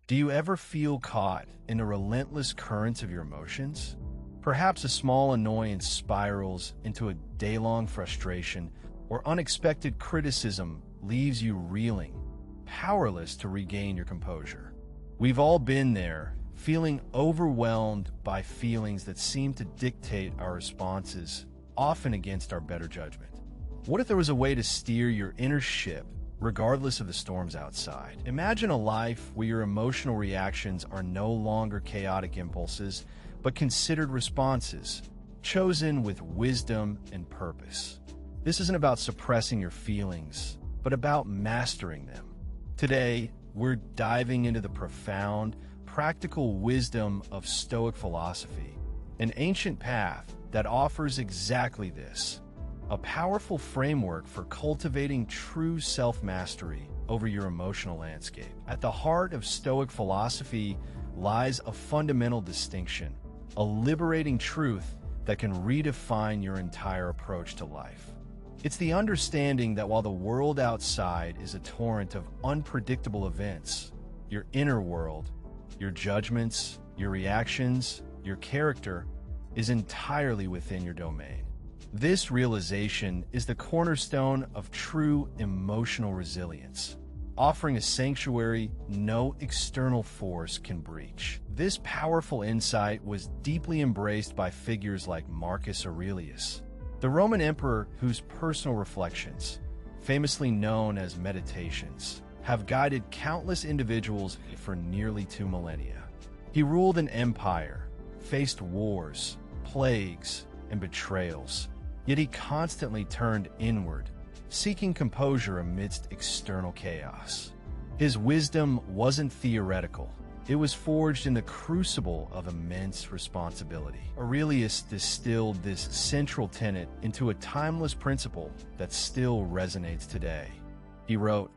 Do you ever feel caught in the relentless currents of your emotions? Perhaps a small annoyance spirals into a day-long frustration, or unexpected criticism leaves you reeling, powerless to regain your composure. We've all been there, feeling overwhelmed by feelings that seem to dictate our responses, often against our better judgment. What if there was a way to steer your inner ship, regardless of the storms outside? Imagine a life where your emotional reactions are no longer chaotic impulses, but considered responses, chosen with wisdom and purpose. This isn't about suppressing your feelings, but about mastering them. Today, we're diving into the profound, practical wisdom of Stoic philosophy, an ancient path that offers exactly this: a powerful framework for cultivating true self-mastery over your emotional landscape. At the heart of Stoic philosophy lies a fundamental distinction, a liberating truth that can redefine your entire approach to life. It's the understanding that while the world outside is a torrent of unpredictable events, your inner world, your judgments, your reactions, your character is entirely within your domain. This realization is the cornerstone of true emotional resilience, offering a sanctuary no external force can breach. This powerful insight was deeply embraced by figures like Marcus Aurelius, the Roman emperor whose personal reflections, famously known as meditations, have guided countless individuals for nearly 2 millennia. He ruled an empire, faced wars, plagues, and betrayals, yet he constantly turned inward, seeking composure amidst external chaos. His wisdom wasn't theoretical. It was forged in the crucible of immense responsibility. Aurelius distilled this central tenet into a timeless principle that still resonates today. He wrote,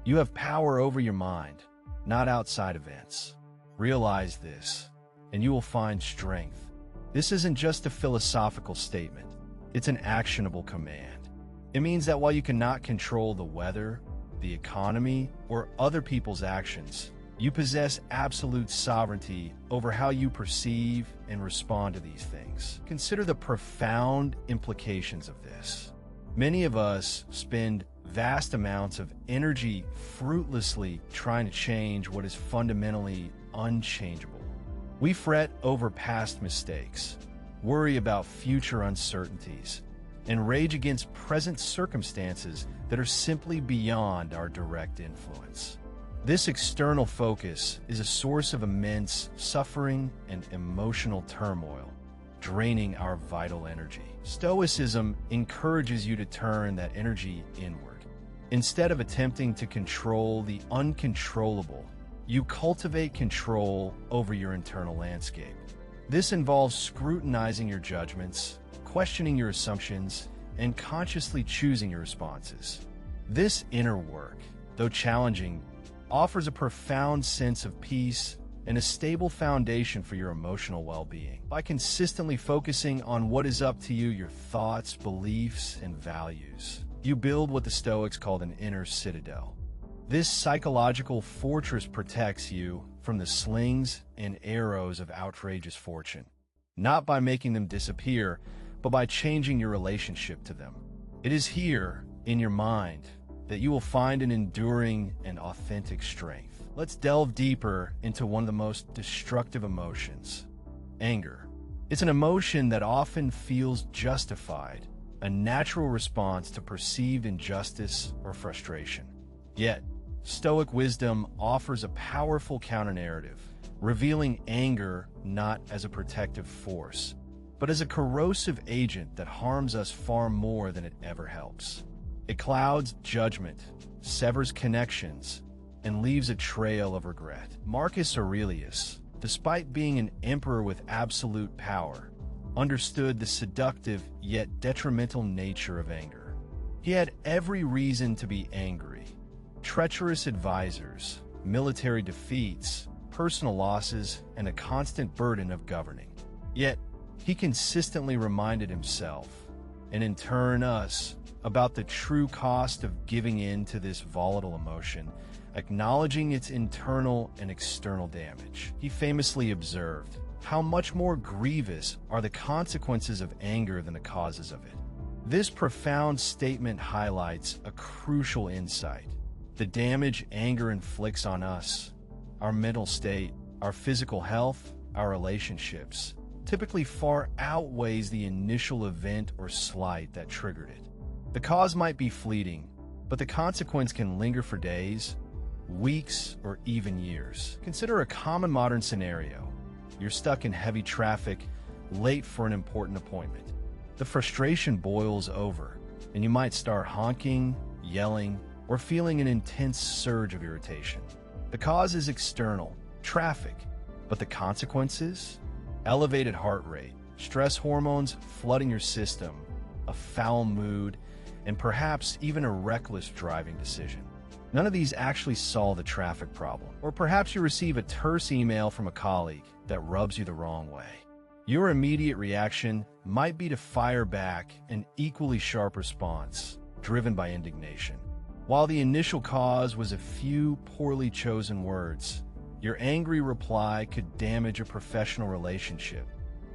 "You have power over your mind, not outside events. Realize this, and you will find strength." This isn't just a philosophical statement. It's an actionable command. It means that while you cannot control the weather, the economy, or other people's actions, you possess absolute sovereignty over how you perceive and respond to these things. Consider the profound implications of this. Many of us spend vast amounts of energy fruitlessly trying to change what is fundamentally unchangeable. We fret over past mistakes, worry about future uncertainties, and rage against present circumstances that are simply beyond our direct influence. This external focus is a source of immense suffering and emotional turmoil, draining our vital energy. Stoicism encourages you to turn that energy inward. Instead of attempting to control the uncontrollable, you cultivate control over your internal landscape. This involves scrutinizing your judgments, questioning your assumptions, and consciously choosing your responses. This inner work, though challenging, offers a profound sense of peace and a stable foundation for your emotional well-being. By consistently focusing on what is up to you, your thoughts, beliefs, and values, you build what the Stoics called an inner citadel. This psychological fortress protects you from the slings and arrows of outrageous fortune, not by making them disappear, but by changing your relationship to them. It is here, in your mind, that you will find an enduring and authentic strength. Let's delve deeper into one of the most destructive emotions: anger. It's an emotion that often feels justified, a natural response to perceived injustice or frustration. Yet, Stoic wisdom offers a powerful counter-narrative, revealing anger not as a protective force, but as a corrosive agent that harms us far more than it ever helps. It clouds judgment, severs connections, and leaves a trail of regret. Marcus Aurelius, despite being an emperor with absolute power, understood the seductive yet detrimental nature of anger. He had every reason to be angry: treacherous advisors, military defeats, personal losses, and a constant burden of governing. Yet, he consistently reminded himself, and in turn us, about the true cost of giving in to this volatile emotion, acknowledging its internal and external damage. He famously observed, "How much more grievous are the consequences of anger than the causes of it." This profound statement highlights a crucial insight. The damage anger inflicts on us, our mental state, our physical health, our relationships, typically far outweighs the initial event or slight that triggered it. The cause might be fleeting, but the consequence can linger for days, weeks, or even years. Consider a common modern scenario. You're stuck in heavy traffic, late for an important appointment. The frustration boils over, and you might start honking, yelling, or feeling an intense surge of irritation. The cause is external, traffic, but the consequences? Elevated heart rate, stress hormones flooding your system, a foul mood, and perhaps even a reckless driving decision. None of these actually solve the traffic problem. Or perhaps you receive a terse email from a colleague that rubs you the wrong way. Your immediate reaction might be to fire back an equally sharp response, driven by indignation. While the initial cause was a few poorly chosen words, your angry reply could damage a professional relationship,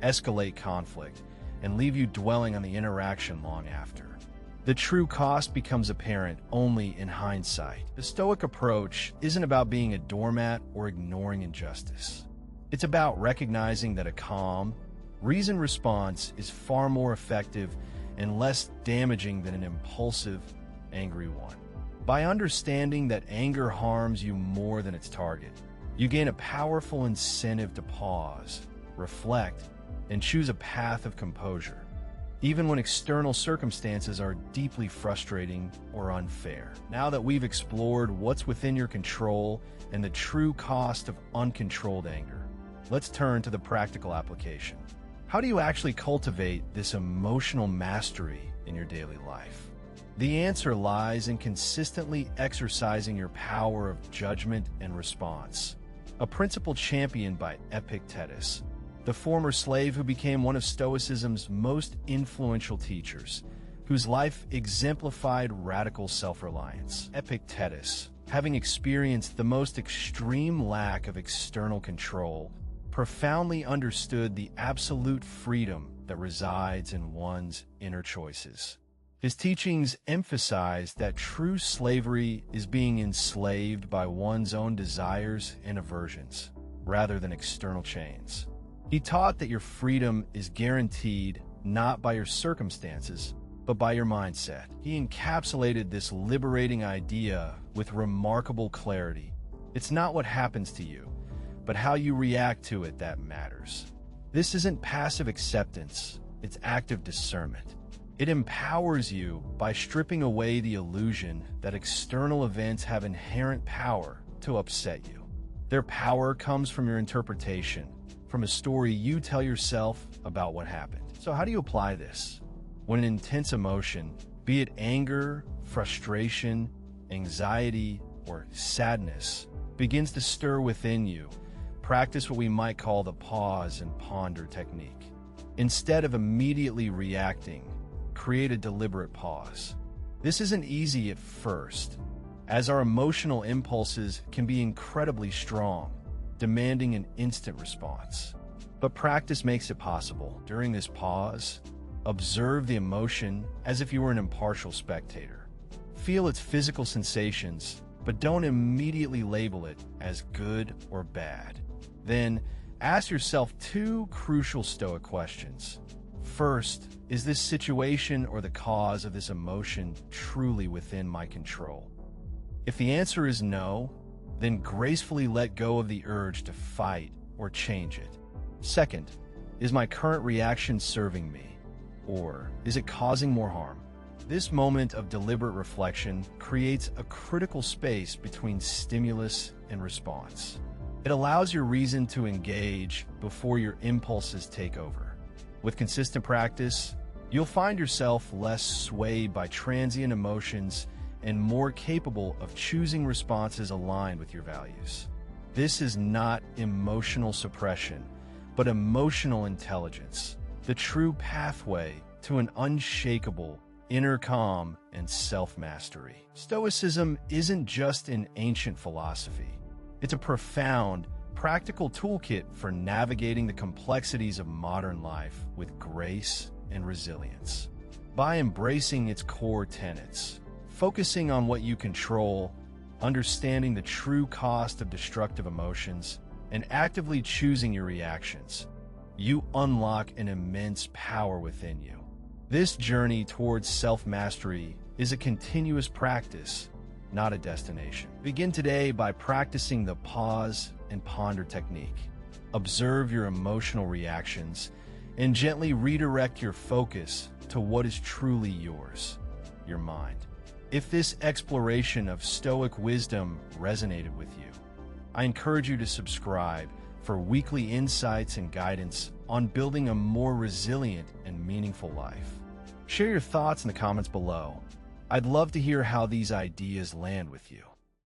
escalate conflict, and leave you dwelling on the interaction long after. The true cost becomes apparent only in hindsight. The Stoic approach isn't about being a doormat or ignoring injustice. It's about recognizing that a calm, reasoned response is far more effective and less damaging than an impulsive, angry one. By understanding that anger harms you more than its target, you gain a powerful incentive to pause, reflect, and choose a path of composure, even when external circumstances are deeply frustrating or unfair. Now that we've explored what's within your control and the true cost of uncontrolled anger, let's turn to the practical application. How do you actually cultivate this emotional mastery in your daily life? The answer lies in consistently exercising your power of judgment and response, a principle championed by Epictetus, the former slave who became one of Stoicism's most influential teachers, whose life exemplified radical self-reliance. Epictetus, having experienced the most extreme lack of external control, profoundly understood the absolute freedom that resides in one's inner choices. His teachings emphasized that true slavery is being enslaved by one's own desires and aversions, rather than external chains. He taught that your freedom is guaranteed not by your circumstances, but by your mindset. He encapsulated this liberating idea with remarkable clarity. It's not what happens to you, but how you react to it that matters. This isn't passive acceptance, it's active discernment. It empowers you by stripping away the illusion that external events have inherent power to upset you. Their power comes from your interpretation, from a story you tell yourself about what happened. So how do you apply this? When an intense emotion, be it anger, frustration, anxiety, or sadness, begins to stir within you, practice what we might call the pause and ponder technique. Instead of immediately reacting, create a deliberate pause. This isn't easy at first, as our emotional impulses can be incredibly strong, demanding an instant response. But practice makes it possible. During this pause, observe the emotion as if you were an impartial spectator. Feel its physical sensations, but don't immediately label it as good or bad. Then, ask yourself two crucial Stoic questions. First, is this situation or the cause of this emotion truly within my control? If the answer is no, then gracefully let go of the urge to fight or change it. Second, is my current reaction serving me, or is it causing more harm? This moment of deliberate reflection creates a critical space between stimulus and response. It allows your reason to engage before your impulses take over. With consistent practice, you'll find yourself less swayed by transient emotions and more capable of choosing responses aligned with your values. This is not emotional suppression, but emotional intelligence, the true pathway to an unshakable inner calm and self-mastery. Stoicism isn't just an ancient philosophy. It's a profound, practical toolkit for navigating the complexities of modern life with grace and resilience. By embracing its core tenets, focusing on what you control, understanding the true cost of destructive emotions, and actively choosing your reactions, you unlock an immense power within you. This journey towards self-mastery is a continuous practice, not a destination. Begin today by practicing the pause and ponder technique. Observe your emotional reactions and gently redirect your focus to what is truly yours, your mind. If this exploration of Stoic wisdom resonated with you, I encourage you to subscribe for weekly insights and guidance on building a more resilient and meaningful life. Share your thoughts in the comments below. I'd love to hear how these ideas land with you.